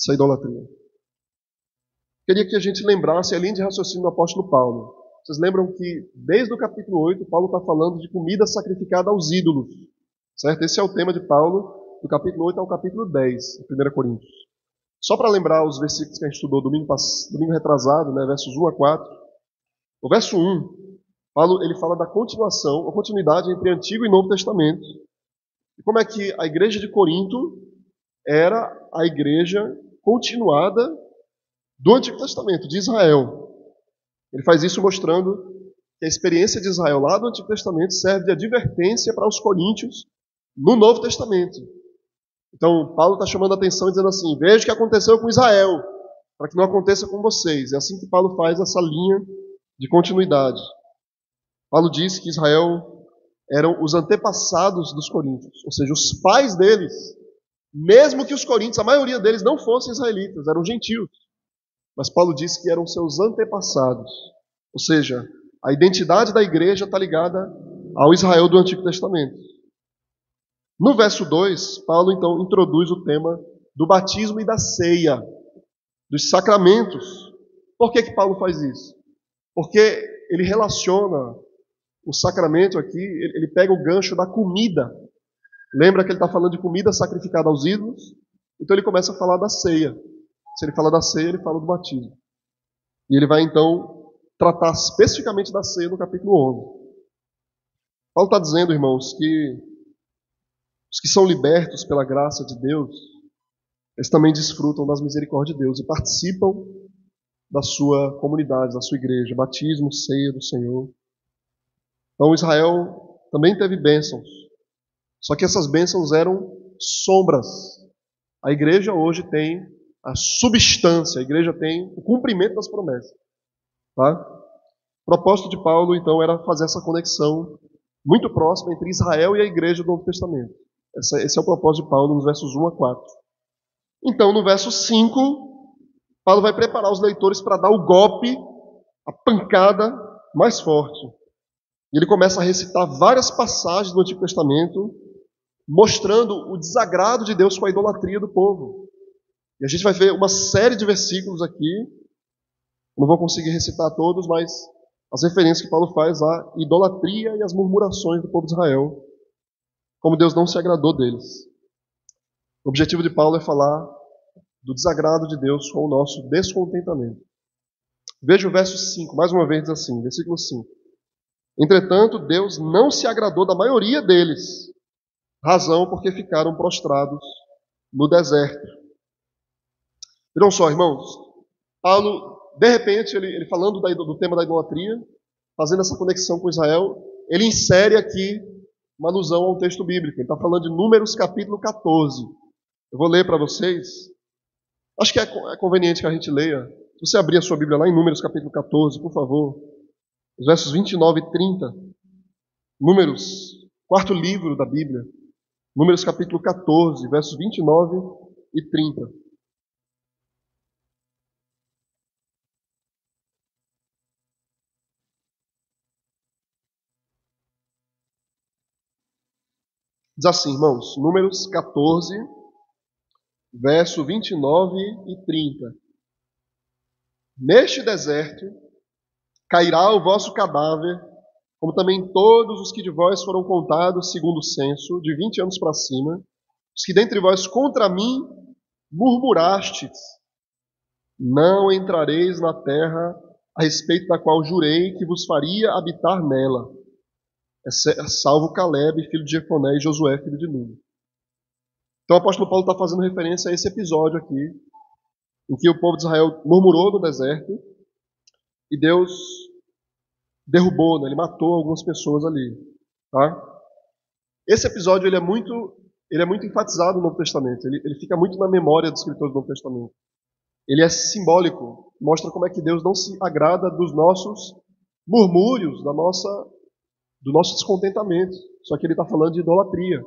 essa idolatria. Queria que a gente lembrasse a linha de raciocínio do apóstolo Paulo. Vocês lembram que desde o capítulo 8, Paulo está falando de comida sacrificada aos ídolos. Certo? Esse é o tema de Paulo, do capítulo 8 ao capítulo 10, 1 Coríntios. Só para lembrar os versículos que a gente estudou domingo retrasado, né, versos 1 a 4. O verso 1, Paulo ele fala da continuação, a continuidade entre Antigo e Novo Testamento. E como é que a igreja de Corinto era a igreja continuada do Antigo Testamento, de Israel. Ele faz isso mostrando que a experiência de Israel lá do Antigo Testamento serve de advertência para os coríntios no Novo Testamento. Então, Paulo está chamando a atenção e dizendo assim, veja o que aconteceu com Israel, para que não aconteça com vocês. É assim que Paulo faz essa linha de continuidade. Paulo diz que Israel eram os antepassados dos coríntios, ou seja, os pais deles, mesmo que os coríntios, a maioria deles não fossem israelitas, eram gentios. Mas Paulo diz que eram seus antepassados. Ou seja, a identidade da igreja está ligada ao Israel do Antigo Testamento. No verso 2, Paulo então introduz o tema do batismo e da ceia, dos sacramentos. Por que Paulo faz isso? Porque ele relaciona o sacramento aqui, ele pega o gancho da comida. Lembra que ele está falando de comida sacrificada aos ídolos? Então ele começa a falar da ceia. Se ele fala da ceia, ele fala do batismo. E ele vai então tratar especificamente da ceia no capítulo 11. Paulo está dizendo, irmãos, que os que são libertos pela graça de Deus, eles também desfrutam das misericórdias de Deus e participam da sua comunidade, da sua igreja, batismo, ceia do Senhor. Então Israel também teve bênçãos, só que essas bênçãos eram sombras. A igreja hoje tem a substância, a igreja tem o cumprimento das promessas. Tá? O propósito de Paulo, então, era fazer essa conexão muito próxima entre Israel e a igreja do Novo Testamento. Esse é o propósito de Paulo nos versos 1 a 4. Então, no verso 5, Paulo vai preparar os leitores para dar o golpe, a pancada mais forte. E ele começa a recitar várias passagens do Antigo Testamento, mostrando o desagrado de Deus com a idolatria do povo. E a gente vai ver uma série de versículos aqui, não vou conseguir recitar todos, mas as referências que Paulo faz à idolatria e às murmurações do povo de Israel, como Deus não se agradou deles. O objetivo de Paulo é falar do desagrado de Deus com o nosso descontentamento. Veja o verso 5, mais uma vez diz assim, versículo 5. Entretanto, Deus não se agradou da maioria deles, razão porque ficaram prostrados no deserto. Viram só, irmãos, Paulo, de repente, ele falando do tema da idolatria, fazendo essa conexão com Israel, ele insere aqui uma alusão a um texto bíblico. Ele está falando de Números capítulo 14. Eu vou ler para vocês. Acho que é conveniente que a gente leia. Se você abrir a sua Bíblia lá em Números capítulo 14, por favor, os versos 29 e 30. Números, quarto livro da Bíblia. Números capítulo 14, versos 29 e 30. Diz assim, irmãos, Números 14, verso 29 e 30. Neste deserto cairá o vosso cadáver, como também todos os que de vós foram contados segundo o censo, de 20 anos para cima, os que dentre vós contra mim murmurastes. Não entrareis na terra a respeito da qual jurei que vos faria habitar nela, salvo Caleb, filho de Jefoné, e Josué, filho de Nun. Então o apóstolo Paulo está fazendo referência a esse episódio aqui, em que o povo de Israel murmurou no deserto, e Deus derrubou, né? Ele matou algumas pessoas ali. Tá? Esse episódio ele é muito enfatizado no Novo Testamento, ele fica muito na memória dos escritores do Novo Testamento. Ele é simbólico, mostra como é que Deus não se agrada dos nossos murmúrios, do nosso descontentamento. Só que ele está falando de idolatria.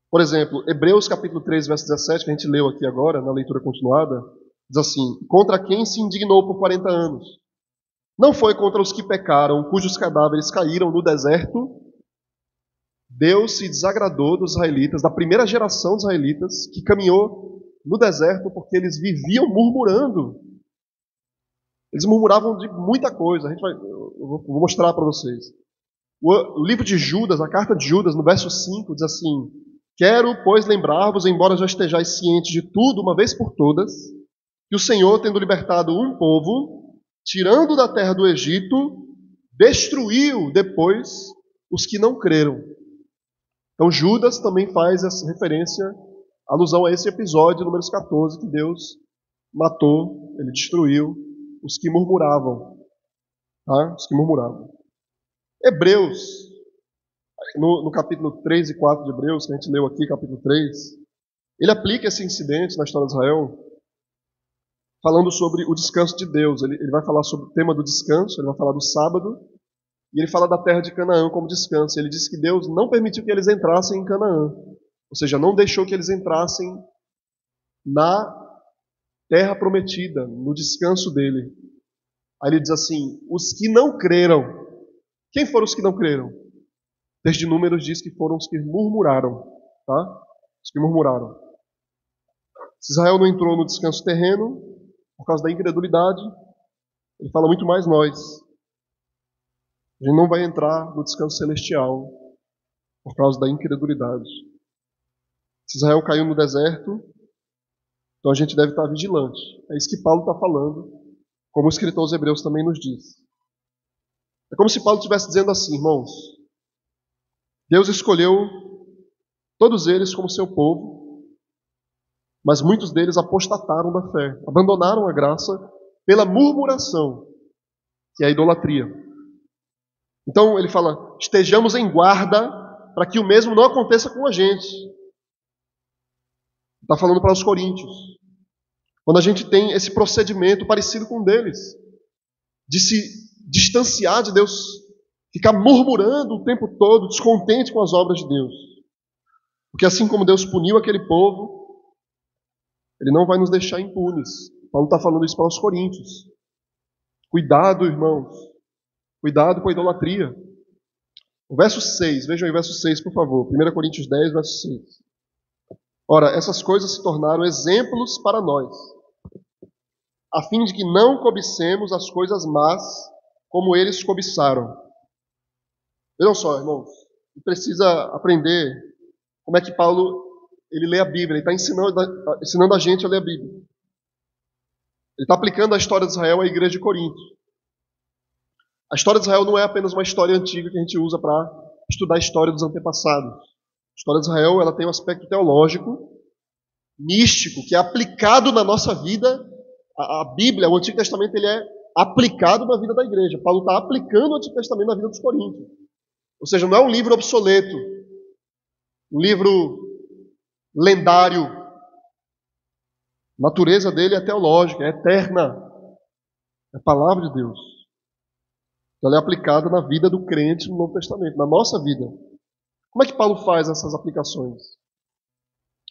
Por exemplo, Hebreus capítulo 3, verso 17, que a gente leu aqui agora, na leitura continuada, diz assim, contra quem se indignou por 40 anos? Não foi contra os que pecaram, cujos cadáveres caíram no deserto? Deus se desagradou dos israelitas, da primeira geração dos israelitas, que caminhou no deserto porque eles viviam murmurando. Eles murmuravam de muita coisa. Eu vou mostrar para vocês. O livro de Judas, a carta de Judas, no verso 5, diz assim: quero, pois, lembrar-vos, embora já estejais cientes de tudo, uma vez por todas, que o Senhor, tendo libertado um povo, tirando da terra do Egito, destruiu depois os que não creram. Então Judas também faz essa referência, alusão a esse episódio, números 14, que Deus matou, ele destruiu os que murmuravam. Tá? Os que murmuravam. Hebreus, no capítulo 3 e 4 de Hebreus, que a gente leu aqui, capítulo 3, ele aplica esse incidente na história de Israel, falando sobre o descanso de Deus. Ele vai falar sobre o tema do descanso, ele vai falar do sábado, e ele fala da terra de Canaã como descanso. Ele diz que Deus não permitiu que eles entrassem em Canaã, ou seja, não deixou que eles entrassem na terra prometida, no descanso dele. Aí ele diz assim: os que não creram. Quem foram os que não creram? Desde Números diz que foram os que murmuraram. Tá? Os que murmuraram. Se Israel não entrou no descanso terreno, por causa da incredulidade, ele fala muito mais nós. A gente não vai entrar no descanso celestial por causa da incredulidade. Se Israel caiu no deserto, então a gente deve estar vigilante. É isso que Paulo está falando, como o escritor aos Hebreus também nos diz. É como se Paulo estivesse dizendo assim: irmãos, Deus escolheu todos eles como seu povo, mas muitos deles apostataram da fé, abandonaram a graça pela murmuração, que é a idolatria. Então ele fala: estejamos em guarda para que o mesmo não aconteça com a gente. Está falando para os coríntios. Quando a gente tem esse procedimento parecido com o deles, de se distanciar de Deus, ficar murmurando o tempo todo, descontente com as obras de Deus. Porque assim como Deus puniu aquele povo, Ele não vai nos deixar impunes. Paulo está falando isso para os coríntios. Cuidado, irmãos. Cuidado com a idolatria. O verso 6, vejam aí o verso 6, por favor. 1 Coríntios 10, verso 6. Ora, essas coisas se tornaram exemplos para nós, a fim de que não cobicemos as coisas más como eles cobiçaram. Vejam só, irmãos, precisa aprender como é que Paulo ele lê a Bíblia. Ele está ensinando a gente a ler a Bíblia. Ele está aplicando a história de Israel à igreja de Corinto. A história de Israel não é apenas uma história antiga que a gente usa para estudar a história dos antepassados. A história de Israel ela tem um aspecto teológico, místico, que é aplicado na nossa vida. A Bíblia, o Antigo Testamento, ele é aplicado na vida da igreja. Paulo está aplicando o Antigo Testamento na vida dos coríntios. Ou seja, não é um livro obsoleto, um livro lendário. A natureza dele é teológica, é eterna. É a palavra de Deus. Ela é aplicada na vida do crente no Novo Testamento, na nossa vida. Como é que Paulo faz essas aplicações?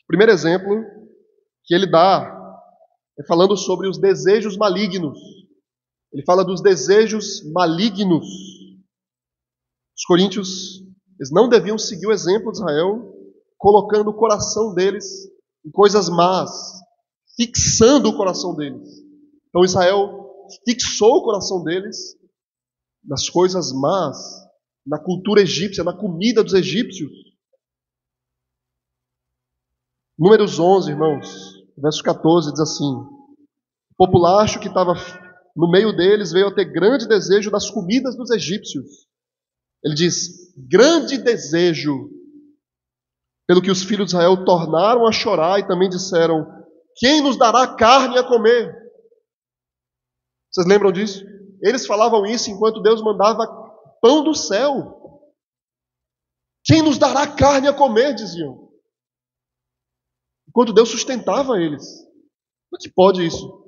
O primeiro exemplo que ele dá é falando sobre os desejos malignos. Ele fala dos desejos malignos. Os coríntios, eles não deviam seguir o exemplo de Israel, colocando o coração deles em coisas más, fixando o coração deles. Então Israel fixou o coração deles nas coisas más, na cultura egípcia, na comida dos egípcios. Números 11, irmãos, verso 14, diz assim: o populacho que estava no meio deles veio a ter grande desejo das comidas dos egípcios. Ele diz: grande desejo, pelo que os filhos de Israel tornaram a chorar e também disseram: quem nos dará carne a comer? Vocês lembram disso? Eles falavam isso enquanto Deus mandava pão do céu. Quem nos dará carne a comer, diziam. Enquanto Deus sustentava eles. Como é que pode isso?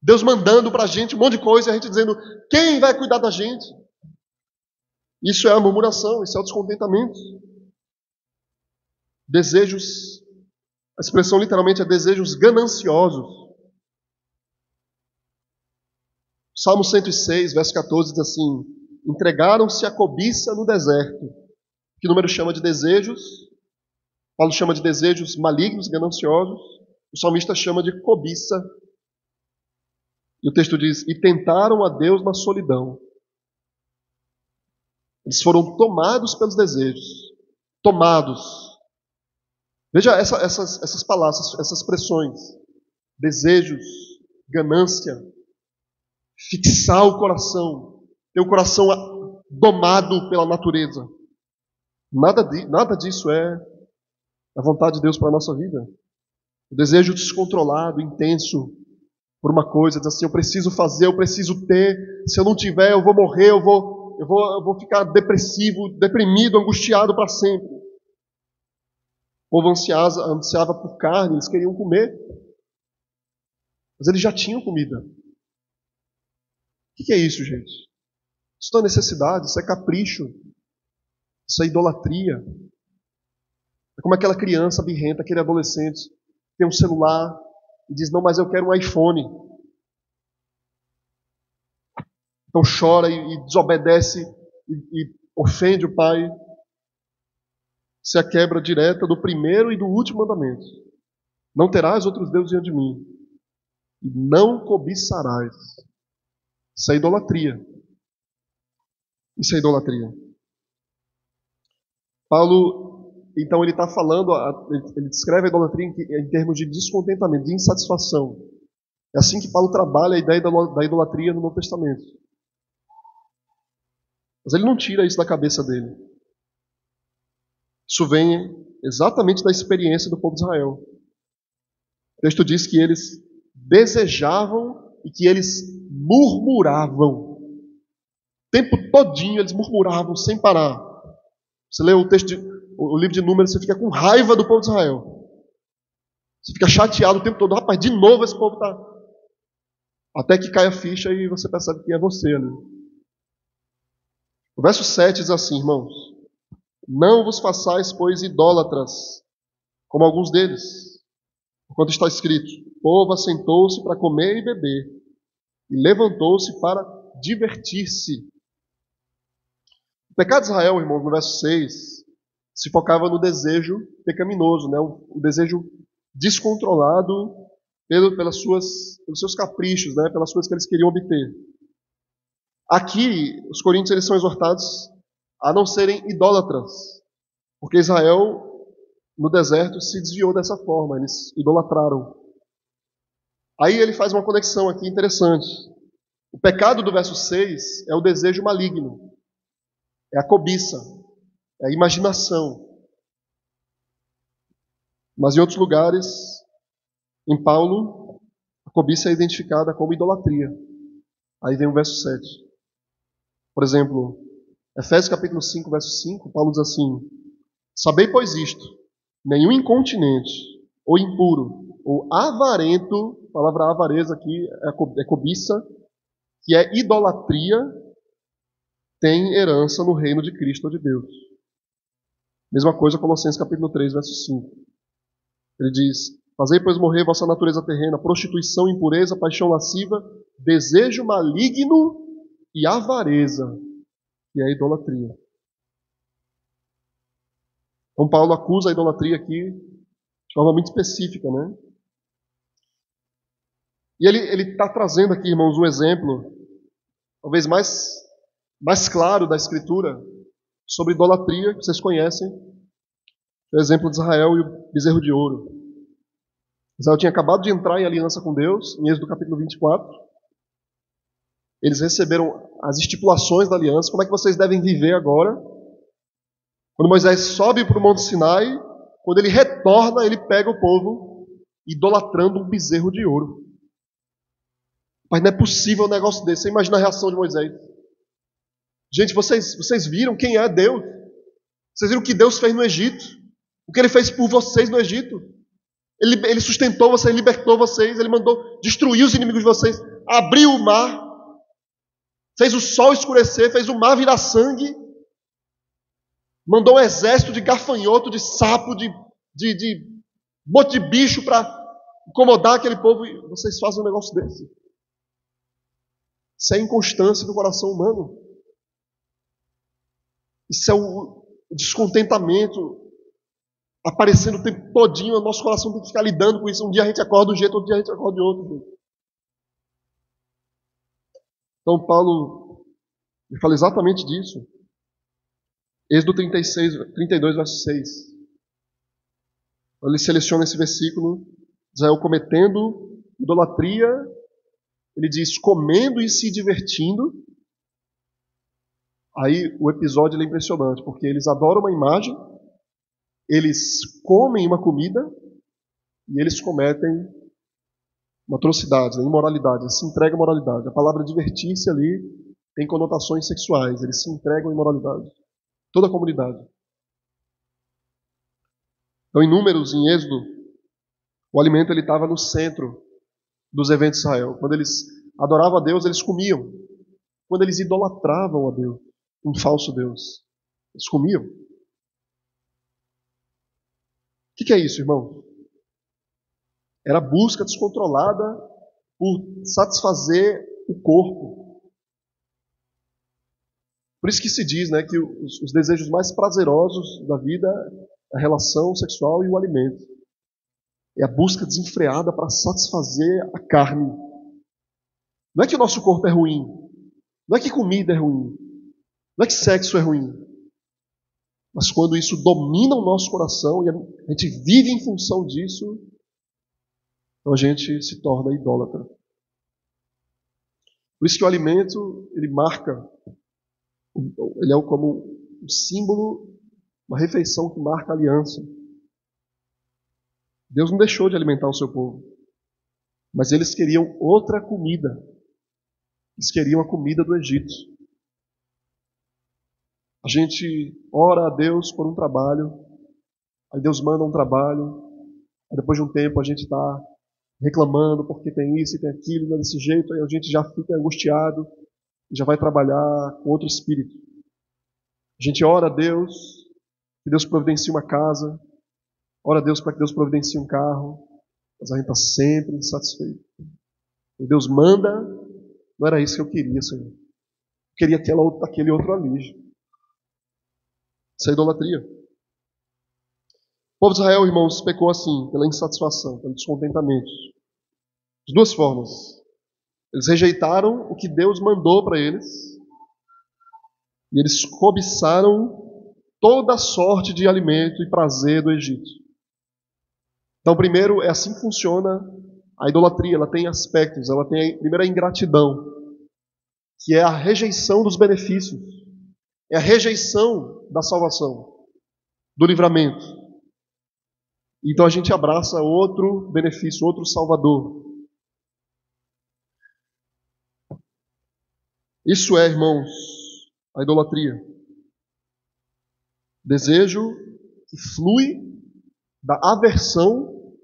Deus mandando para a gente um monte de coisa e a gente dizendo: quem vai cuidar da gente? Isso é a murmuração, isso é o descontentamento. Desejos, a expressão literalmente é desejos gananciosos. Salmo 106, verso 14 diz assim: entregaram-se à cobiça no deserto, que o número chama de desejos, Paulo chama de desejos malignos, gananciosos, o salmista chama de cobiça. E o texto diz: e tentaram a Deus na solidão. Eles foram tomados pelos desejos. Tomados. Veja essas palavras, essas expressões. Desejos, ganância, fixar o coração, ter o coração domado pela natureza. Nada disso é a vontade de Deus para a nossa vida. O desejo descontrolado, intenso por uma coisa, diz assim: eu preciso fazer, eu preciso ter, se eu não tiver eu vou morrer, eu vou ficar depressivo, deprimido, angustiado para sempre. O povo ansiava por carne, eles queriam comer, mas eles já tinham comida. O que é isso, gente? Isso não é necessidade, isso é capricho, isso é idolatria. É como aquela criança birrenta, aquele adolescente, tem um celular e diz: não, mas eu quero um iPhone. Então chora e desobedece e ofende o pai. Isso é a quebra direta do primeiro e do último mandamento. Não terás outros deuses diante de mim. E não cobiçarás. Isso é idolatria. Isso é idolatria. Paulo, então, ele está falando, ele descreve a idolatria em termos de descontentamento, de insatisfação. É assim que Paulo trabalha a ideia da idolatria no Novo Testamento. Mas ele não tira isso da cabeça dele. Isso vem exatamente da experiência do povo de Israel. O texto diz que eles desejavam e que eles murmuravam. O tempo todinho eles murmuravam sem parar. Você lê o livro de Números, você fica com raiva do povo de Israel. Você fica chateado o tempo todo. Rapaz, de novo esse povo está... Até que cai a ficha e você percebe que é você ali. O verso 7 diz assim, irmãos: não vos façais, pois, idólatras, como alguns deles. Enquanto está escrito: o povo assentou-se para comer e beber, e levantou-se para divertir-se. O pecado de Israel, irmãos, no verso 6, se focava no desejo pecaminoso, né? O desejo descontrolado pelos seus caprichos, né? Pelas coisas que eles queriam obter. Aqui, os coríntios eles são exortados a não serem idólatras, porque Israel, no deserto, se desviou dessa forma, eles idolatraram. Aí ele faz uma conexão aqui interessante. O pecado do verso 6 é o desejo maligno, é a cobiça, é a imaginação. Mas em outros lugares, em Paulo, a cobiça é identificada como idolatria. Aí vem o verso 7. Por exemplo, Efésios capítulo 5, verso 5, Paulo diz assim: sabei, pois, isto: nenhum incontinente, ou impuro, ou avarento, a palavra avareza aqui é cobiça, que é idolatria, tem herança no reino de Cristo ou de Deus. Mesma coisa Colossenses capítulo 3, verso 5. Ele diz: fazei, pois, morrer vossa natureza terrena, prostituição, impureza, paixão lasciva, desejo maligno e avareza, que é a idolatria. Então Paulo acusa a idolatria aqui de forma muito específica, né? E ele está trazendo aqui, irmãos, um exemplo, talvez mais claro da Escritura, sobre idolatria, que vocês conhecem, é o exemplo de Israel e o bezerro de ouro. Israel tinha acabado de entrar em aliança com Deus, em Êxodo capítulo 24. Eles receberam as estipulações da aliança, como é que vocês devem viver agora. Quando Moisés sobe para o Monte Sinai, quando ele retorna, ele pega o povo idolatrando um bezerro de ouro. Mas não é possível um negócio desse. Você imagina a reação de Moisés. Gente, vocês viram quem é Deus? Vocês viram o que Deus fez no Egito? O que Ele fez por vocês no Egito? Ele sustentou vocês, libertou vocês, Ele mandou destruir os inimigos de vocês, abriu o mar, fez o sol escurecer, fez o mar virar sangue, mandou um exército de gafanhoto, de sapo, de monte de bicho para incomodar aquele povo, e vocês fazem um negócio desse. Isso é inconstância do coração humano. Isso é o descontentamento aparecendo o tempo todinho, o nosso coração tem que ficar lidando com isso. Um dia a gente acorda de um jeito, outro dia a gente acorda de outro. Então Paulo fala exatamente disso. Êxodo 32, verso 6. Ele seleciona esse versículo, Israel cometendo idolatria, ele diz comendo e se divertindo. Aí o episódio é impressionante, porque eles adoram uma imagem, eles comem uma comida e eles cometem uma atrocidade, uma imoralidade, eles se entregam à moralidade. A palavra divertir-se ali tem conotações sexuais, eles se entregam à imoralidade. Toda a comunidade. Então, em Números, em Êxodo, o alimento ele estava no centro dos eventos de Israel. Quando eles adoravam a Deus, eles comiam. Quando eles idolatravam a Deus, um falso Deus, eles comiam. O que é isso, irmão? Era a busca descontrolada por satisfazer o corpo. Por isso que se diz, né, que os desejos mais prazerosos da vida é a relação sexual e o alimento. É a busca desenfreada para satisfazer a carne. Não é que o nosso corpo é ruim. Não é que comida é ruim. Não é que sexo é ruim. Mas quando isso domina o nosso coração e a gente vive em função disso, então a gente se torna idólatra. Por isso que o alimento, ele marca, ele é como um símbolo, uma refeição que marca a aliança. Deus não deixou de alimentar o seu povo, mas eles queriam outra comida. Eles queriam a comida do Egito. A gente ora a Deus por um trabalho, aí Deus manda um trabalho, aí depois de um tempo a gente está reclamando porque tem isso e tem aquilo, não é desse jeito, aí a gente já fica angustiado e já vai trabalhar com outro espírito. A gente ora a Deus, que Deus providencie uma casa, ora a Deus para que Deus providencie um carro, mas a gente está sempre insatisfeito. E Deus manda, não era isso que eu queria, Senhor. Eu queria aquele outro ali. Isso é idolatria. O povo de Israel, irmãos, pecou assim, pela insatisfação, pelo descontentamento. De duas formas. Eles rejeitaram o que Deus mandou para eles e eles cobiçaram toda sorte de alimento e prazer do Egito. Então, primeiro, é assim que funciona a idolatria. Ela tem aspectos. Ela tem, primeiro, a ingratidão, que é a rejeição dos benefícios. É a rejeição da salvação, do livramento. Então a gente abraça outro benefício, outro salvador. Isso é, irmãos, a idolatria. Desejo que flui da aversão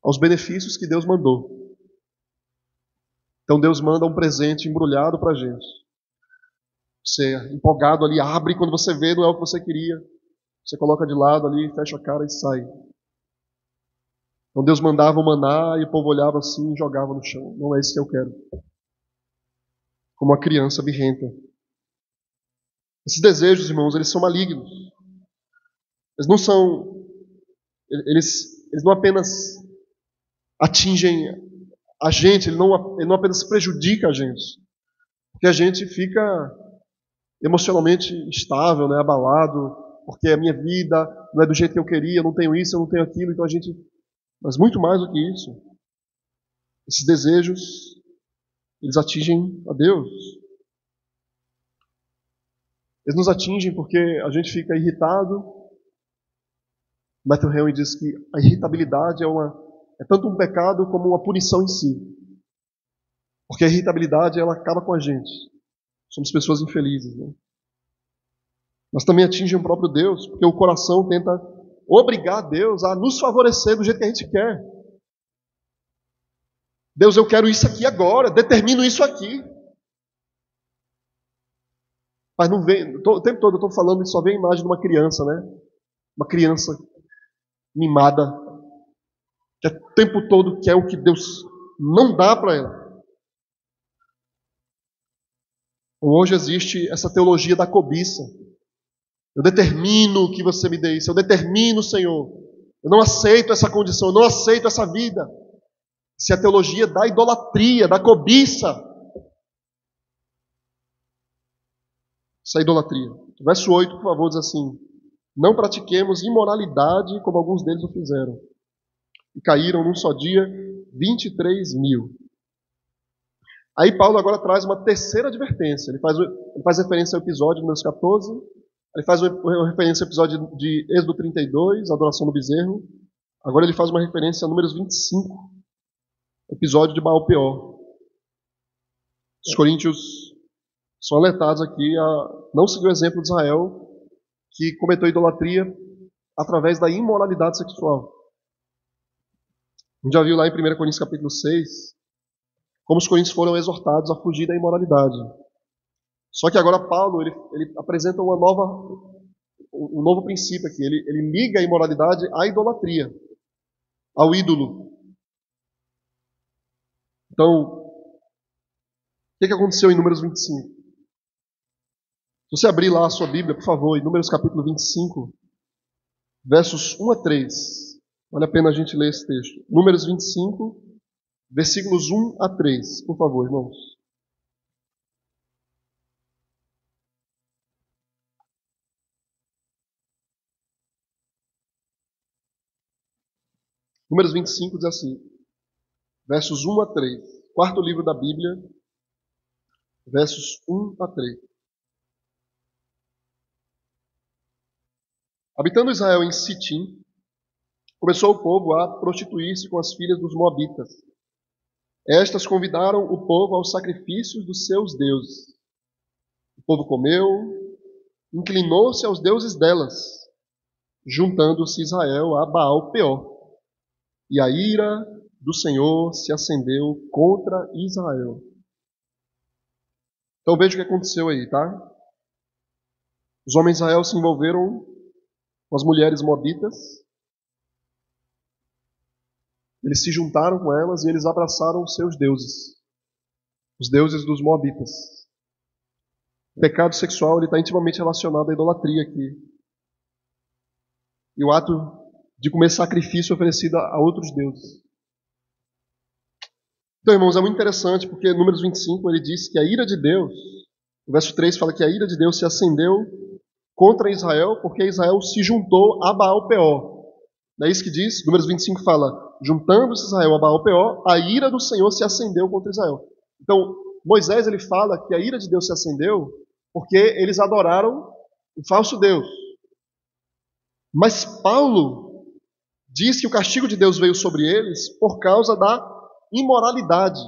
aos benefícios que Deus mandou. Então Deus manda um presente embrulhado para a gente. Você é empolgado ali, abre, quando você vê, não é o que você queria. Você coloca de lado ali, fecha a cara e sai. Então Deus mandava o maná e o povo olhava assim e jogava no chão. Não é isso que eu quero. Como uma criança birrenta. Esses desejos, irmãos, eles são malignos. Eles não são... Eles não apenas atingem a gente, ele não apenas prejudica a gente. Porque a gente fica emocionalmente instável, né, abalado, porque a minha vida não é do jeito que eu queria, eu não tenho isso, eu não tenho aquilo, então a gente... Mas muito mais do que isso, esses desejos, eles atingem a Deus. Eles nos atingem porque a gente fica irritado. Matthew Henry diz que a irritabilidade é tanto um pecado como uma punição em si. Porque a irritabilidade, ela acaba com a gente. Somos pessoas infelizes, né? Mas também atinge o próprio Deus, porque o coração tenta obrigar Deus a nos favorecer do jeito que a gente quer. Deus, eu quero isso aqui agora, determino isso aqui. Mas não vem, o tempo todo eu estou falando e só vem a imagem de uma criança, né? Uma criança mimada, que o tempo todo quer o que Deus não dá para ela. Hoje existe essa teologia da cobiça. Eu determino que você me dê isso. Eu determino, Senhor. Eu não aceito essa condição. Eu não aceito essa vida. Isso é a teologia da idolatria, da cobiça. Isso é idolatria. Verso 8, por favor, diz assim: não pratiquemos imoralidade como alguns deles o fizeram. E caíram num só dia 23.000. Aí Paulo agora traz uma terceira advertência. Ele faz referência ao episódio número 14. Ele faz uma referência ao episódio de Êxodo 32, a adoração do bezerro. Agora ele faz uma referência a números 25, episódio de Baal-Peor. Os coríntios são alertados aqui a não seguir o exemplo de Israel, que cometeu idolatria através da imoralidade sexual. A gente já viu lá em 1 Coríntios capítulo 6, como os coríntios foram exortados a fugir da imoralidade. Só que agora Paulo ele apresenta um novo princípio aqui. Ele liga a imoralidade à idolatria, ao ídolo. Então, o que aconteceu em Números 25? Se você abrir lá a sua Bíblia, por favor, em Números capítulo 25, versos 1 a 3. Vale a pena a gente ler esse texto. Números 25, versículos 1 a 3. Por favor, irmãos. Números 25 diz assim, versos 1 a 3. Quarto livro da Bíblia, versos 1 a 3. Habitando Israel em Sitim, começou o povo a prostituir-se com as filhas dos moabitas. Estas convidaram o povo aos sacrifícios dos seus deuses. O povo comeu, inclinou-se aos deuses delas, juntando-se Israel a Baal-Peor. E a ira do Senhor se acendeu contra Israel. Então veja o que aconteceu aí, tá? Os homens de Israel se envolveram com as mulheres moabitas. Eles se juntaram com elas e eles abraçaram os seus deuses, os deuses dos moabitas. O pecado sexual está intimamente relacionado à idolatria aqui. E o ato de comer sacrifício oferecido a outros deuses. Então, irmãos, é muito interessante porque Números 25 ele diz que a ira de Deus, o verso 3 fala que a ira de Deus se acendeu contra Israel porque Israel se juntou a Baal-Peor. Não é isso que diz? Números 25 fala, juntando-se Israel a Baal-Peor, a ira do Senhor se acendeu contra Israel. Então, Moisés ele fala que a ira de Deus se acendeu porque eles adoraram o falso Deus. Mas Paulo diz que o castigo de Deus veio sobre eles por causa da imoralidade.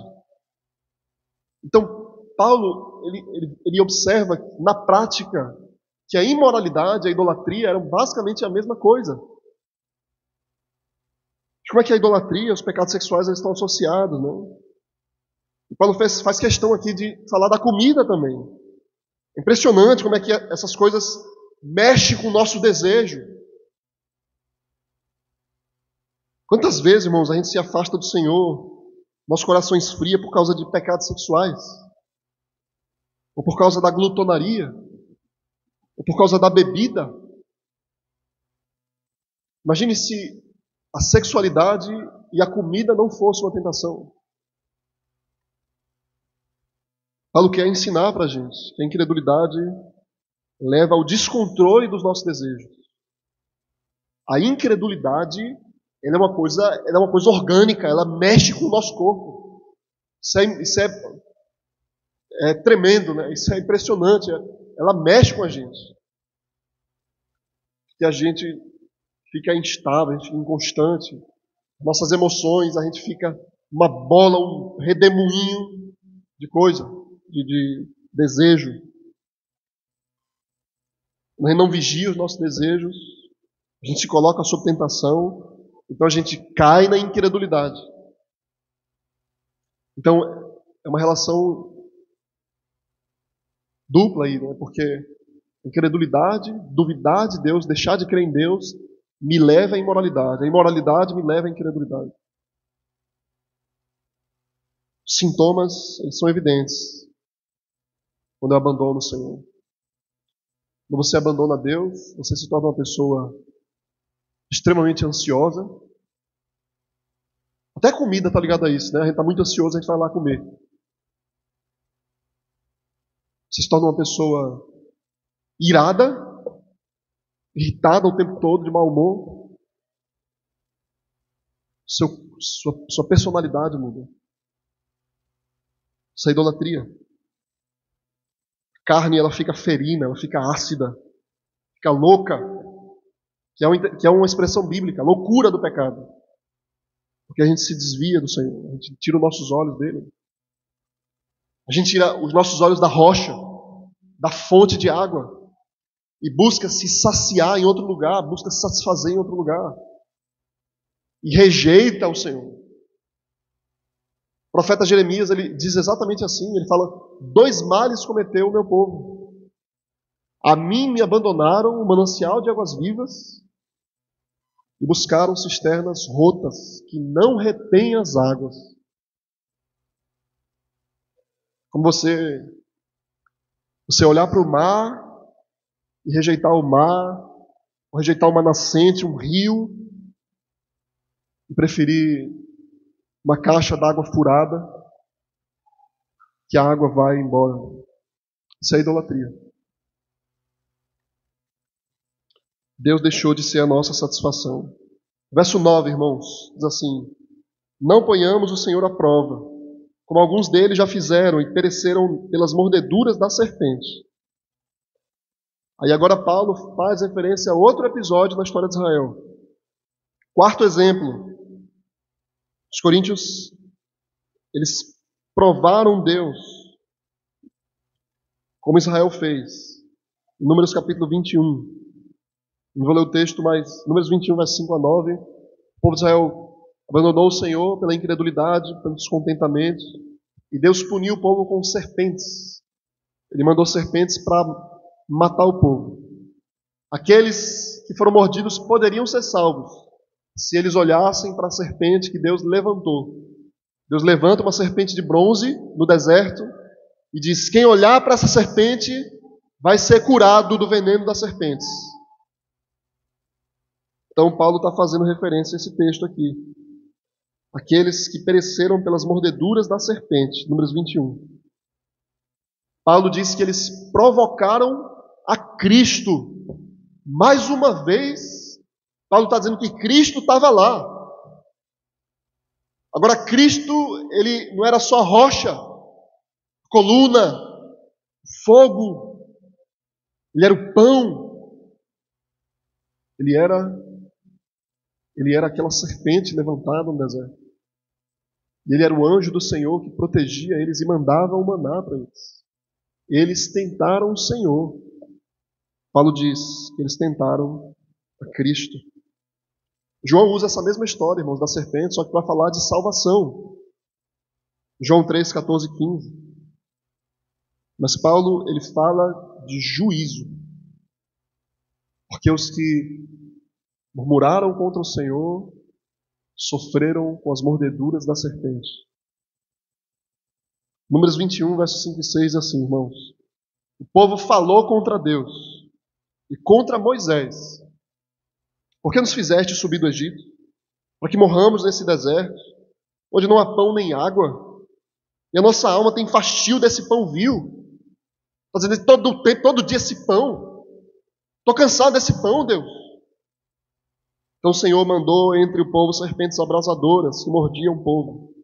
Então, Paulo ele observa na prática que a imoralidade e a idolatria eram basicamente a mesma coisa. Como é que a idolatria e os pecados sexuais eles estão associados, né? E Paulo faz questão aqui de falar da comida também. É impressionante como é que essas coisas mexem com o nosso desejo. Quantas vezes, irmãos, a gente se afasta do Senhor, nosso coração esfria por causa de pecados sexuais, ou por causa da glutonaria, ou por causa da bebida. Imagine se a sexualidade e a comida não fossem uma tentação. Paulo quer ensinar para a gente que a incredulidade leva ao descontrole dos nossos desejos. A incredulidade ela é uma coisa orgânica, ela mexe com o nosso corpo. Isso é tremendo, né? Isso é impressionante. Ela mexe com a gente. Que a gente fica instável, a gente fica inconstante. Nossas emoções, a gente fica uma bola, um redemoinho de coisa, de desejo. A gente não vigia os nossos desejos, a gente se coloca sob tentação, então a gente cai na incredulidade. Então é uma relação dupla aí, né? Porque incredulidade, duvidar de Deus, deixar de crer em Deus, me leva à imoralidade. A imoralidade me leva à incredulidade. Os sintomas eles são evidentes quando eu abandono o Senhor. Quando você abandona Deus, você se torna uma pessoa extremamente ansiosa. Até a comida está ligada a isso, né? A gente está muito ansioso, a gente vai lá comer. Você se torna uma pessoa irada, irritada o tempo todo, de mau humor. Sua personalidade muda. Essa idolatria. A carne, ela fica ferina, ela fica ácida, fica louca, que é uma expressão bíblica, loucura do pecado. Porque a gente se desvia do Senhor, a gente tira os nossos olhos dele. A gente tira os nossos olhos da rocha, da fonte de água, e busca se saciar em outro lugar, busca se satisfazer em outro lugar. E rejeita o Senhor. O profeta Jeremias, ele diz exatamente assim, ele fala: 2 males cometeu o meu povo. A mim me abandonaram o manancial de águas vivas e buscaram cisternas rotas que não retêm as águas. Como você olhar para o mar e rejeitar o mar, ou rejeitar uma nascente, um rio, e preferir uma caixa d'água furada, que a água vai embora. Isso é idolatria. Deus deixou de ser a nossa satisfação. Verso 9, irmãos, diz assim: não ponhamos o Senhor à prova, como alguns deles já fizeram e pereceram pelas mordeduras da serpente. Aí agora Paulo faz referência a outro episódio na história de Israel. 4º exemplo. Os coríntios, eles provaram Deus, como Israel fez. Em Números capítulo 21. Não vou ler o texto, mas Números 21, versos 5 a 9. O povo de Israel abandonou o Senhor pela incredulidade, pelo descontentamento. E Deus puniu o povo com serpentes. Ele mandou serpentes para matar o povo. Aqueles que foram mordidos poderiam ser salvos se eles olhassem para a serpente que Deus levantou. Deus levanta uma serpente de bronze no deserto e diz: quem olhar para essa serpente vai ser curado do veneno das serpentes. Então Paulo está fazendo referência a esse texto aqui. Aqueles que pereceram pelas mordeduras da serpente, Números 21. Paulo diz que eles provocaram a Cristo. Mais uma vez, Paulo está dizendo que Cristo estava lá. Agora, Cristo, ele não era só rocha, coluna, fogo. Ele era o pão. Ele era aquela serpente levantada no deserto. E ele era o anjo do Senhor que protegia eles e mandava o maná para eles. Eles tentaram o Senhor. Paulo diz que eles tentaram a Cristo. João usa essa mesma história, irmãos, da serpente, só que para falar de salvação. João 3, 14 e 15. Mas Paulo, ele fala de juízo. Porque os que murmuraram contra o Senhor sofreram com as mordeduras da serpente. Números 21, versos 5 e 6, assim, irmãos. O povo falou contra Deus e contra Moisés. Por que nos fizeste subir do Egito? Para que morramos nesse deserto, onde não há pão nem água, e a nossa alma tem fastio desse pão vil. Está dizendo todo dia esse pão. Estou cansado desse pão, Deus. Então o Senhor mandou entre o povo serpentes abrasadoras que mordiam o povo.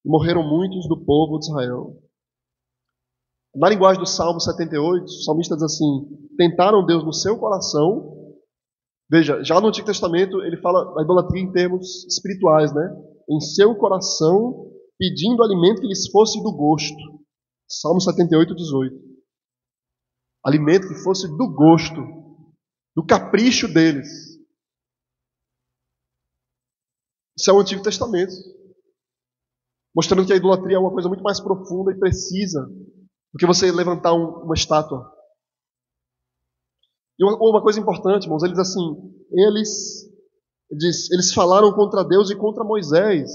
E morreram muitos do povo de Israel. Na linguagem do Salmo 78, o salmista diz assim: tentaram Deus no seu coração. Veja, já no Antigo Testamento ele fala da idolatria em termos espirituais, né? Em seu coração, pedindo alimento que lhes fosse do gosto. Salmo 78, 18. Alimento que fosse do gosto, do capricho deles. Isso é o Antigo Testamento. Mostrando que a idolatria é uma coisa muito mais profunda e precisa do que você levantar uma estátua. E uma coisa importante, irmãos, ele diz assim, eles falaram contra Deus e contra Moisés.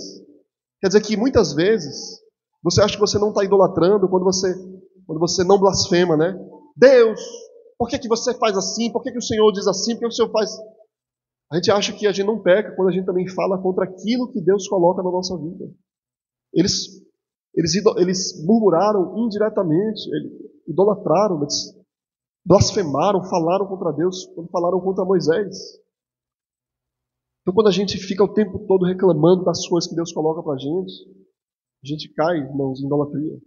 Quer dizer que muitas vezes você acha que você não está idolatrando quando você não blasfema, né? Deus, Por que você faz assim? Por que o Senhor diz assim? Por que o Senhor faz... A gente acha que a gente não peca quando a gente também fala contra aquilo que Deus coloca na nossa vida. Eles murmuraram indiretamente, idolatraram, eles blasfemaram, falaram contra Deus quando falaram contra Moisés. Então, quando a gente fica o tempo todo reclamando das coisas que Deus coloca para a gente cai, irmãos, em idolatria.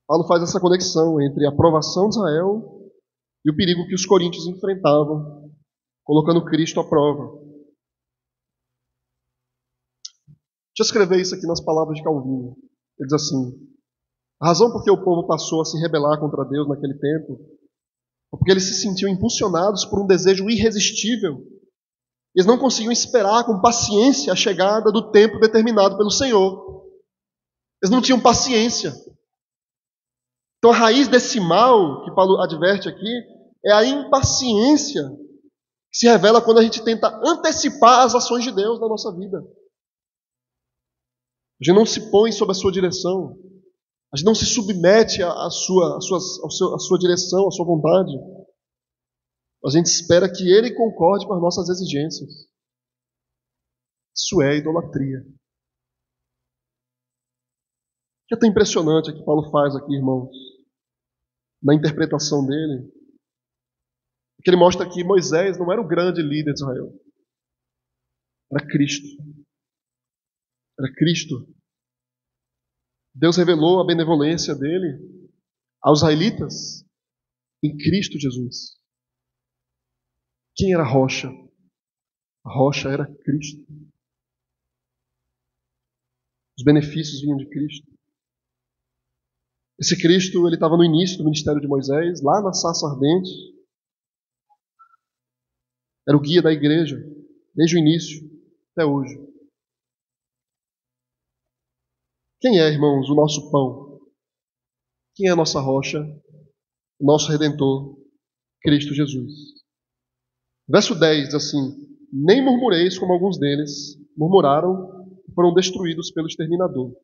Paulo faz essa conexão entre a aprovação de Israel e o perigo que os coríntios enfrentavam, colocando Cristo à prova. Deixa eu escrever isso aqui nas palavras de Calvino. Ele diz assim: a razão por que o povo passou a se rebelar contra Deus naquele tempo foi porque eles se sentiam impulsionados por um desejo irresistível. Eles não conseguiam esperar com paciência a chegada do tempo determinado pelo Senhor. Eles não tinham paciência. Então a raiz desse mal, que Paulo adverte aqui, é a impaciência que se revela quando a gente tenta antecipar as ações de Deus na nossa vida. A gente não se põe sob a sua direção. A gente não se submete à sua direção, à sua vontade. A gente espera que Ele concorde com as nossas exigências. Isso é idolatria. O que é tão impressionante que Paulo faz aqui, irmãos, na interpretação dele, é que ele mostra que Moisés não era o grande líder de Israel. Era Cristo. Era Cristo. Deus revelou a benevolência dele aos israelitas em Cristo Jesus. Quem era a rocha? A rocha era Cristo. Os benefícios vinham de Cristo. Esse Cristo, ele estava no início do ministério de Moisés, lá na sarça ardente. Era o guia da igreja, desde o início até hoje. Quem é, irmãos, o nosso pão? Quem é a nossa rocha? O nosso Redentor, Cristo Jesus. Verso 10 diz assim: nem murmureis como alguns deles murmuraram e foram destruídos pelo exterminador.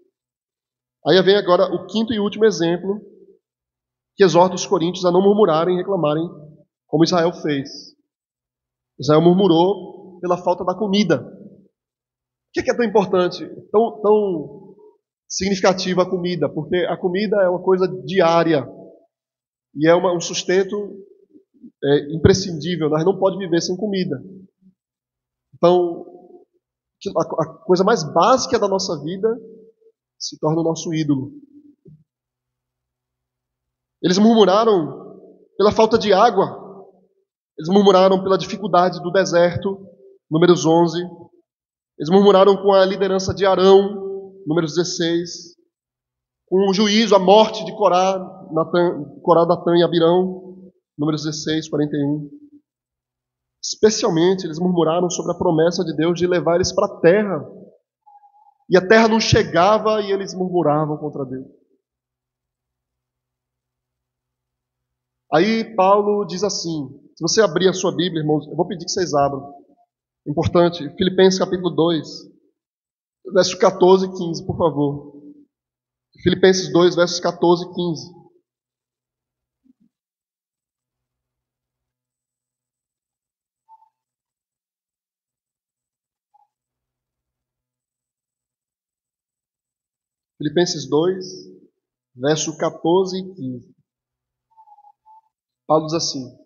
Aí vem agora o quinto e último exemplo que exorta os coríntios a não murmurarem e reclamarem como Israel fez. Israel murmurou pela falta da comida. Por que é tão importante, tão significativa a comida? Porque a comida é uma coisa diária e é um sustento imprescindível. Nós não podemos viver sem comida. Então, a coisa mais básica da nossa vida se torna o nosso ídolo. Eles murmuraram pela falta de água. Eles murmuraram pela dificuldade do deserto, Números 11. Eles murmuraram com a liderança de Arão, Números 16. Com o juízo, a morte de Corá, Datã e Abirão, Números 16, 41. Especialmente, eles murmuraram sobre a promessa de Deus de levar eles para a terra. E a terra não chegava e eles murmuravam contra Deus. Aí Paulo diz assim, se você abrir a sua Bíblia, irmãos, eu vou pedir que vocês abram. Importante, Filipenses capítulo 2, versos 14 e 15, por favor. Filipenses 2, versos 14 e 15. Filipenses 2, verso 14 e 15. Paulo diz assim: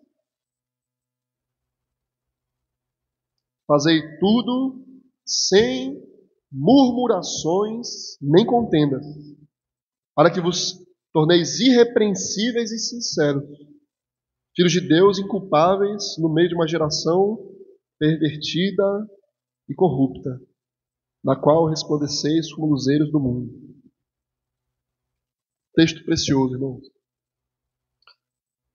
fazei tudo sem murmurações nem contendas, para que vos torneis irrepreensíveis e sinceros, filhos de Deus inculpáveis no meio de uma geração pervertida e corrupta, na qual resplandeceis como luzeiros do mundo. Texto precioso, irmãos.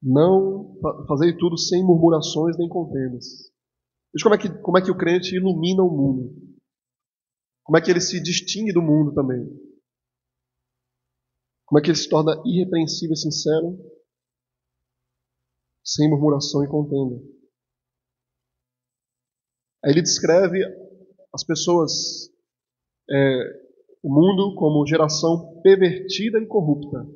Não fazei tudo sem murmurações nem contendas. Veja como é que o crente ilumina o mundo. Como é que ele se distingue do mundo também. Como é que ele se torna irrepreensível e sincero, sem murmuração e contenda. Aí ele descreve as pessoas, o mundo como geração pervertida e corrupta.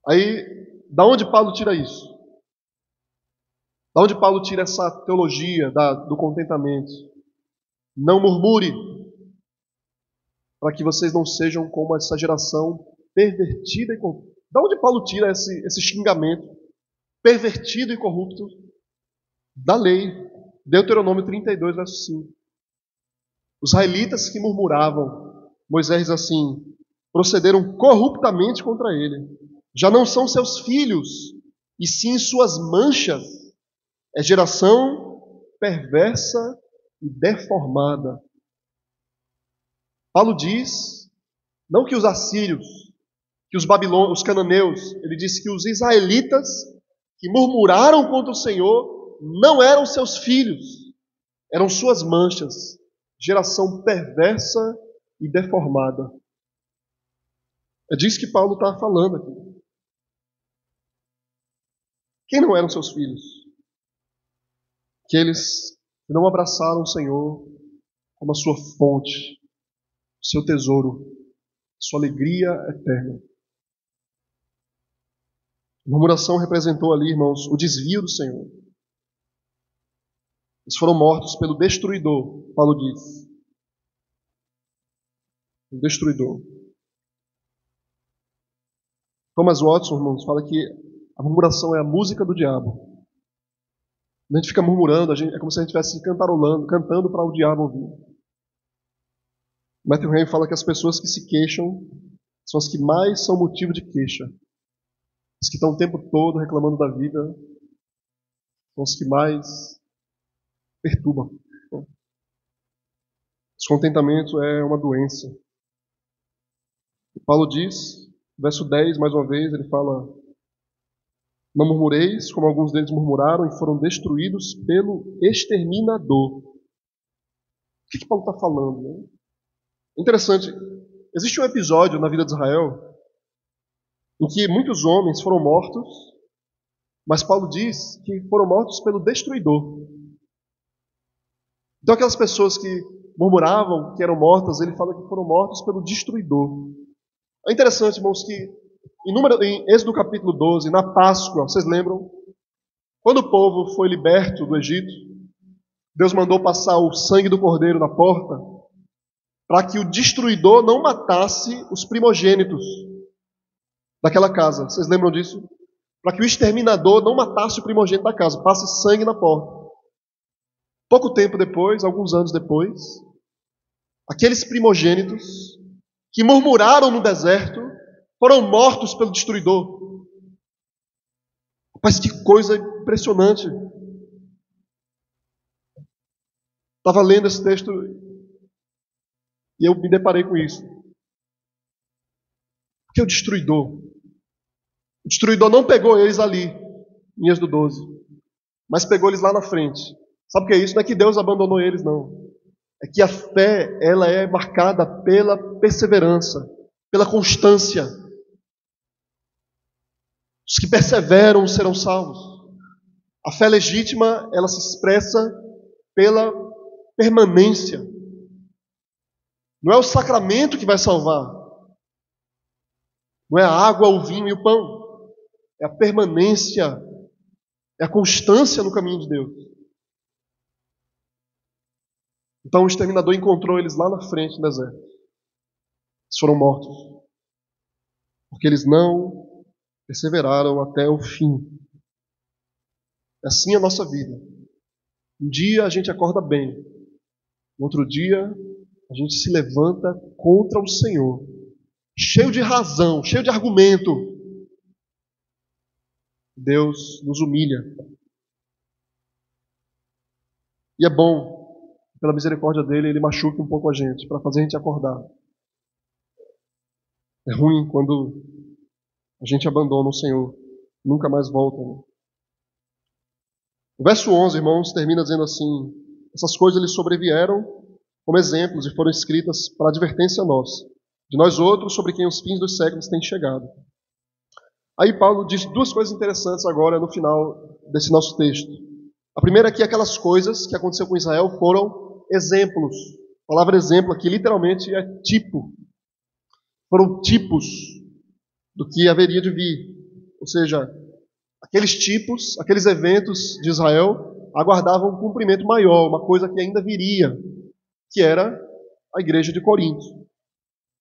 Aí, da onde Paulo tira isso? Da onde Paulo tira essa teologia do contentamento? Não murmure, para que vocês não sejam como essa geração pervertida e corrupta. Da onde Paulo tira esse xingamento pervertido e corrupto? Da lei. Deuteronômio 32, verso 5. Os israelitas que murmuravam, Moisés diz assim, procederam corruptamente contra ele. Já não são seus filhos, e sim suas manchas. É geração perversa e deformada. Paulo diz, não que os assírios, que os babilônios, os cananeus, ele diz que os israelitas que murmuraram contra o Senhor não eram seus filhos, eram suas manchas, geração perversa e deformada. É disso que Paulo está falando aqui. Quem não eram seus filhos? Aqueles que não abraçaram o Senhor como a sua fonte, seu tesouro, sua alegria eterna. A murmuração representou ali, irmãos, o desvio do Senhor. Eles foram mortos pelo destruidor, Paulo diz. O destruidor. Thomas Watson, irmãos, fala que a murmuração é a música do diabo. Quando a gente fica murmurando, é como se a gente estivesse cantarolando, cantando para o diabo ouvir. Matthew Henry fala que as pessoas que se queixam são as que mais são motivo de queixa. As que estão o tempo todo reclamando da vida são as que mais perturbam. Descontentamento é uma doença. E Paulo diz, verso 10, mais uma vez, ele fala: não murmureis, como alguns deles murmuraram e foram destruídos pelo exterminador. O que Paulo está falando? Né? Interessante, existe um episódio na vida de Israel em que muitos homens foram mortos, mas Paulo diz que foram mortos pelo destruidor. Então aquelas pessoas que murmuravam que eram mortas, ele fala que foram mortos pelo destruidor. É interessante, irmãos, que em Êxodo capítulo 12, na Páscoa, vocês lembram? Quando o povo foi liberto do Egito, Deus mandou passar o sangue do cordeiro na porta para que o destruidor não matasse os primogênitos daquela casa. Vocês lembram disso? Para que o exterminador não matasse o primogênito da casa, passe sangue na porta. Pouco tempo depois, alguns anos depois, aqueles primogênitos que murmuraram no deserto foram mortos pelo destruidor. Mas que coisa impressionante. Estava lendo esse texto e eu me deparei com isso. Por que o destruidor? O destruidor não pegou eles ali, em Êxodo 12, mas pegou eles lá na frente. Sabe o que é isso? Não é que Deus abandonou eles, não. É que a fé, ela é marcada pela perseverança, pela constância. Os que perseveram serão salvos. A fé legítima, ela se expressa pela permanência. Não é o sacramento que vai salvar. Não é a água, o vinho e o pão. É a permanência, é a constância no caminho de Deus. Então o exterminador encontrou eles lá na frente do deserto. Eles foram mortos. Porque eles não perseveraram até o fim. É assim a nossa vida. Um dia a gente acorda bem. No outro dia a gente se levanta contra o Senhor. Cheio de razão, cheio de argumento. Deus nos humilha. E é bom, pela misericórdia dele, ele machuca um pouco a gente, para fazer a gente acordar. É ruim quando a gente abandona o Senhor, nunca mais volta. Né? O verso 11, irmãos, termina dizendo assim: essas coisas lhes sobrevieram como exemplos e foram escritas para advertência nossa, de nós outros sobre quem os fins dos séculos têm chegado. Aí Paulo diz duas coisas interessantes agora no final desse nosso texto. A primeira é que aquelas coisas que aconteceu com Israel foram exemplos. A palavra exemplo aqui literalmente é tipo. Foram tipos do que haveria de vir. Ou seja, aqueles tipos, aqueles eventos de Israel aguardavam um cumprimento maior, uma coisa que ainda viria, que era a igreja de Corinto,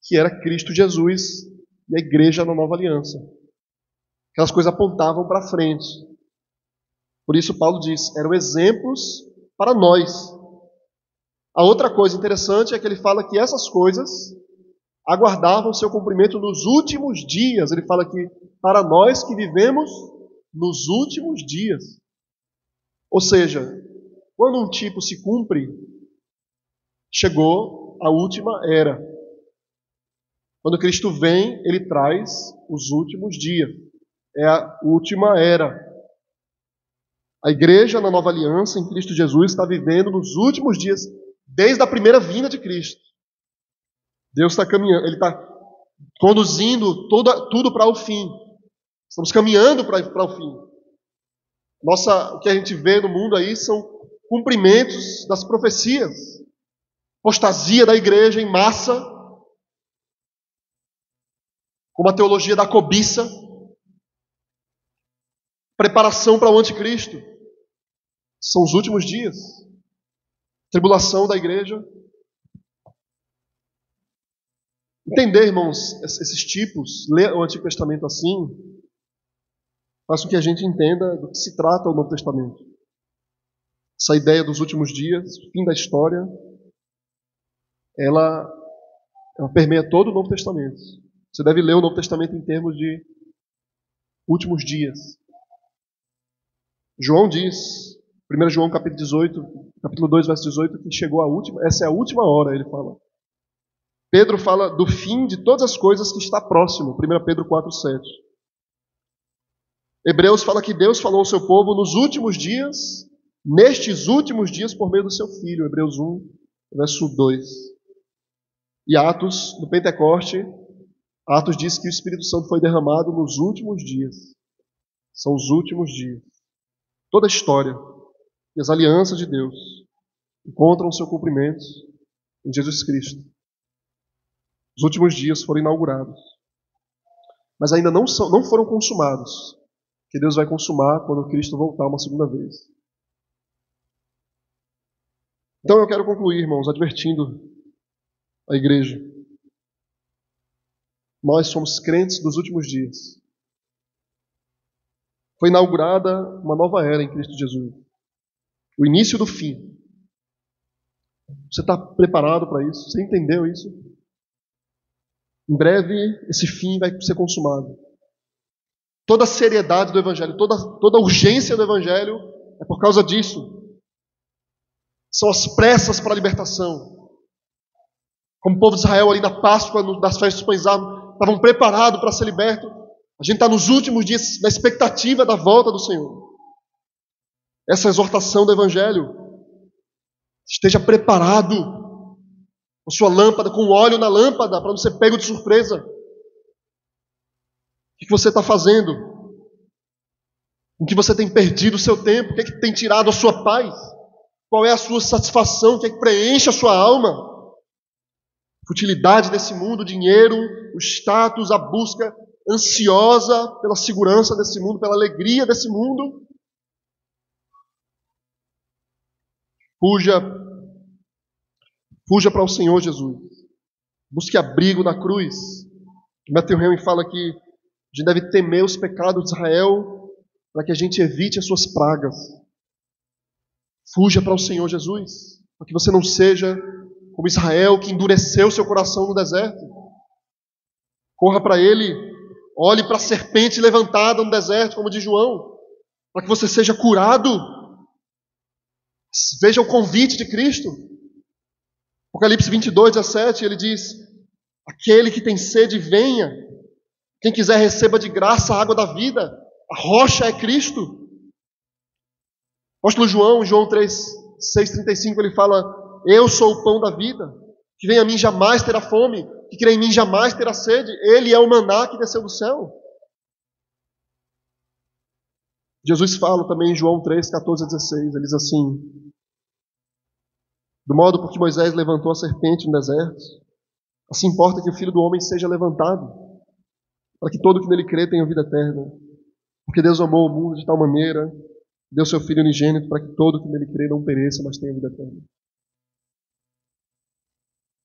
que era Cristo Jesus e a igreja na nova aliança. Aquelas coisas apontavam para frente. Por isso Paulo diz, eram exemplos para nós. A outra coisa interessante é que ele fala que essas coisas aguardavam seu cumprimento nos últimos dias. Ele fala que para nós que vivemos nos últimos dias. Ou seja, quando um tipo se cumpre, chegou a última era. Quando Cristo vem, ele traz os últimos dias. É a última era. A igreja na nova aliança em Cristo Jesus está vivendo nos últimos dias, desde a primeira vinda de Cristo. Deus está caminhando, Ele está conduzindo tudo para o fim. Estamos caminhando para o fim. O que a gente vê no mundo aí são cumprimentos das profecias. Apostasia da igreja em massa, como a teologia da cobiça, preparação para o anticristo. São os últimos dias. Tribulação da igreja. Entender, irmãos, esses tipos, ler o Antigo Testamento assim, faz com que a gente entenda do que se trata o Novo Testamento. Essa ideia dos últimos dias, fim da história, ela permeia todo o Novo Testamento. Você deve ler o Novo Testamento em termos de últimos dias. João diz, 1 João capítulo 2, verso 18, que chegou a última, essa é a última hora, ele fala. Pedro fala do fim de todas as coisas que está próximo, 1 Pedro 4, 7. Hebreus fala que Deus falou ao seu povo nos últimos dias, nestes últimos dias, por meio do seu Filho, Hebreus 1, verso 2. E Atos, no Pentecoste, Atos diz que o Espírito Santo foi derramado nos últimos dias. São os últimos dias. Toda a história e as alianças de Deus encontram o seu cumprimento em Jesus Cristo. Os últimos dias foram inaugurados. Mas ainda não foram consumados. Que Deus vai consumar quando Cristo voltar uma segunda vez. Então eu quero concluir, irmãos, advertindo a igreja. Nós somos crentes dos últimos dias. Foi inaugurada uma nova era em Cristo Jesus. O início do fim. Você está preparado para isso? Você entendeu isso? Em breve, esse fim vai ser consumado. Toda a seriedade do Evangelho, toda a urgência do Evangelho é por causa disso. São as pressas para a libertação. Como o povo de Israel ali na Páscoa, das festas dos pães árvores, estavam preparados para ser libertos. A gente está nos últimos dias na expectativa da volta do Senhor. Essa exortação do Evangelho. Esteja preparado com sua lâmpada, com óleo na lâmpada, para não ser pego de surpresa. O que você está fazendo? Em que você tem perdido o seu tempo? O que é que tem tirado a sua paz? Qual é a sua satisfação? O que é que preenche a sua alma? Futilidade desse mundo, o dinheiro, o status, a busca ansiosa pela segurança desse mundo, pela alegria desse mundo. Fuja para o Senhor Jesus. Busque abrigo na cruz. Matthew Henry fala que a gente deve temer os pecados de Israel para que a gente evite as suas pragas. Fuja para o Senhor Jesus, para que você não seja como Israel, que endureceu seu coração no deserto. Corra para Ele, olhe para a serpente levantada no deserto, como diz João, para que você seja curado. Veja o convite de Cristo. Apocalipse 22, 17, ele diz: aquele que tem sede, venha. Quem quiser, receba de graça a água da vida. A rocha é Cristo. Apóstolo João 3, 6, 35, ele fala: eu sou o pão da vida. Que vem a mim jamais terá fome. Que crê em mim jamais terá sede. Ele é o maná que desceu do céu. Jesus fala também em João 3, 14 a 16. Ele diz assim: do modo por que Moisés levantou a serpente no deserto, assim importa que o Filho do Homem seja levantado, para que todo que nele crê tenha vida eterna. Porque Deus amou o mundo de tal maneira, deu seu Filho unigênito para que todo que nele crê não pereça, mas tenha vida eterna.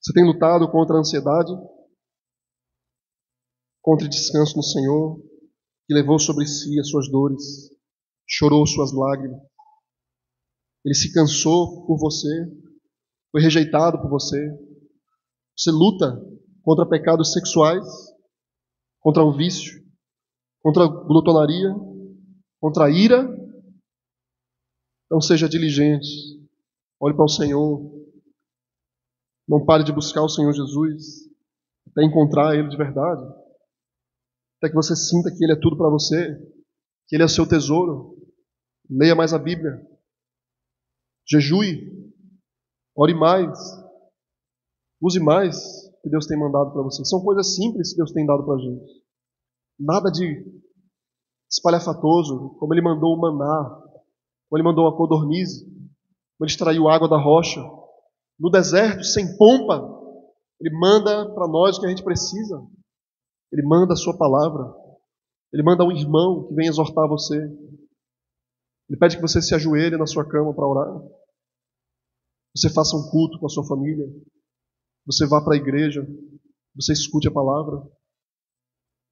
Você tem lutado contra a ansiedade, contra o descanso no Senhor, que levou sobre si as suas dores, chorou suas lágrimas. Ele se cansou por você, foi rejeitado por você. Você luta contra pecados sexuais, contra o vício, contra a glutonaria, contra a ira. Então seja diligente, olhe para o Senhor, não pare de buscar o Senhor Jesus, até encontrar Ele de verdade, até que você sinta que Ele é tudo para você, que Ele é seu tesouro. Leia mais a Bíblia, jejue, ore mais, use mais o que Deus tem mandado para você. São coisas simples que Deus tem dado para a gente. Nada de espalhafatoso, como Ele mandou o maná, como Ele mandou a codorniz, como Ele extraiu água da rocha. No deserto, sem pompa, Ele manda para nós o que a gente precisa. Ele manda a sua palavra. Ele manda um irmão que vem exortar você. Ele pede que você se ajoelhe na sua cama para orar. Você faça um culto com a sua família. Você vá para a igreja. Você escute a palavra.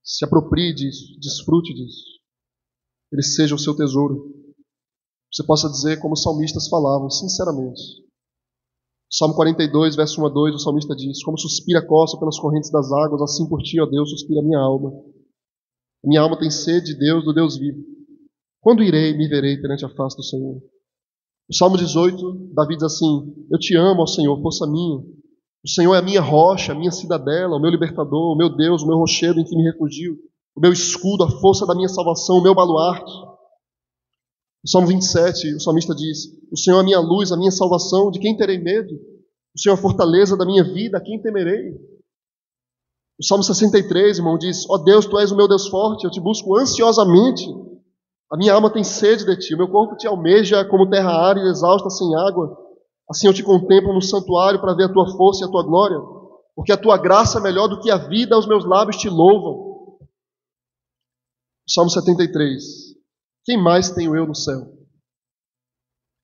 Se aproprie disso. Desfrute disso. Ele seja o seu tesouro. Você possa dizer como os salmistas falavam, sinceramente. Salmo 42, verso 1 a 2, o salmista diz: como suspira a costa pelas correntes das águas, assim por ti, ó Deus, suspira a minha alma. Minha alma tem sede de Deus, do Deus vivo. Quando irei, me verei perante a face do Senhor. O Salmo 18, Davi diz assim: eu te amo, ó Senhor, força minha. O Senhor é a minha rocha, a minha cidadela, o meu libertador, o meu Deus, o meu rochedo em que me refugio, o meu escudo, a força da minha salvação, o meu baluarte. O Salmo 27, o salmista diz: o Senhor é a minha luz, a minha salvação, de quem terei medo? O Senhor é a fortaleza da minha vida, a quem temerei? O Salmo 63, irmão, diz: ó Deus, Tu és o meu Deus forte, eu te busco ansiosamente. A minha alma tem sede de Ti, o meu corpo Te almeja como terra árida, exausta, sem água. Assim eu Te contemplo no santuário para ver a Tua força e a Tua glória, porque a Tua graça é melhor do que a vida, os meus lábios Te louvam. O Salmo 73. Quem mais tenho eu no céu?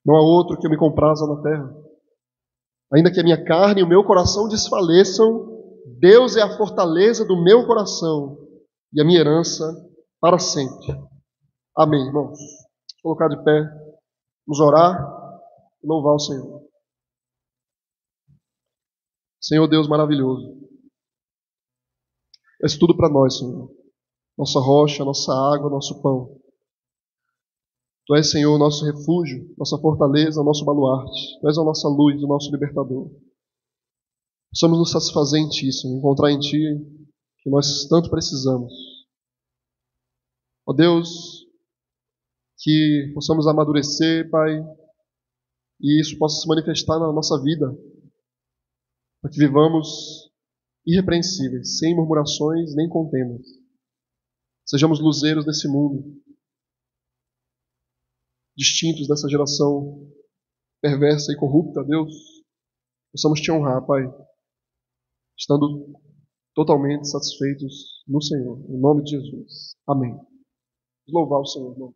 Não há outro que eu me compraza na terra. Ainda que a minha carne e o meu coração desfaleçam, Deus é a fortaleza do meu coração e a minha herança para sempre. Amém, irmãos. Vamos colocar de pé, vamos orar e louvar o Senhor. Senhor Deus maravilhoso, és tudo para nós, Senhor. Nossa rocha, nossa água, nosso pão. Tu és, Senhor, nosso refúgio, nossa fortaleza, nosso baluarte. Tu és a nossa luz, o nosso libertador. Possamos nos satisfazer em Ti, Senhor, encontrar em Ti que nós tanto precisamos. Ó Deus, que possamos amadurecer, Pai, e isso possa se manifestar na nossa vida, para que vivamos irrepreensíveis, sem murmurações nem contendas. Sejamos luzeiros desse mundo, distintos dessa geração perversa e corrupta, Deus. Possamos Te honrar, Pai, estando totalmente satisfeitos no Senhor. Em nome de Jesus. Amém. Vamos louvar o Senhor, irmão.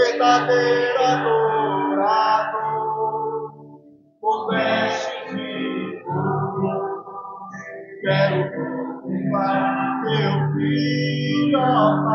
verdadeiro adorador, com vestes de ouro, quero contemplar teu filho, ó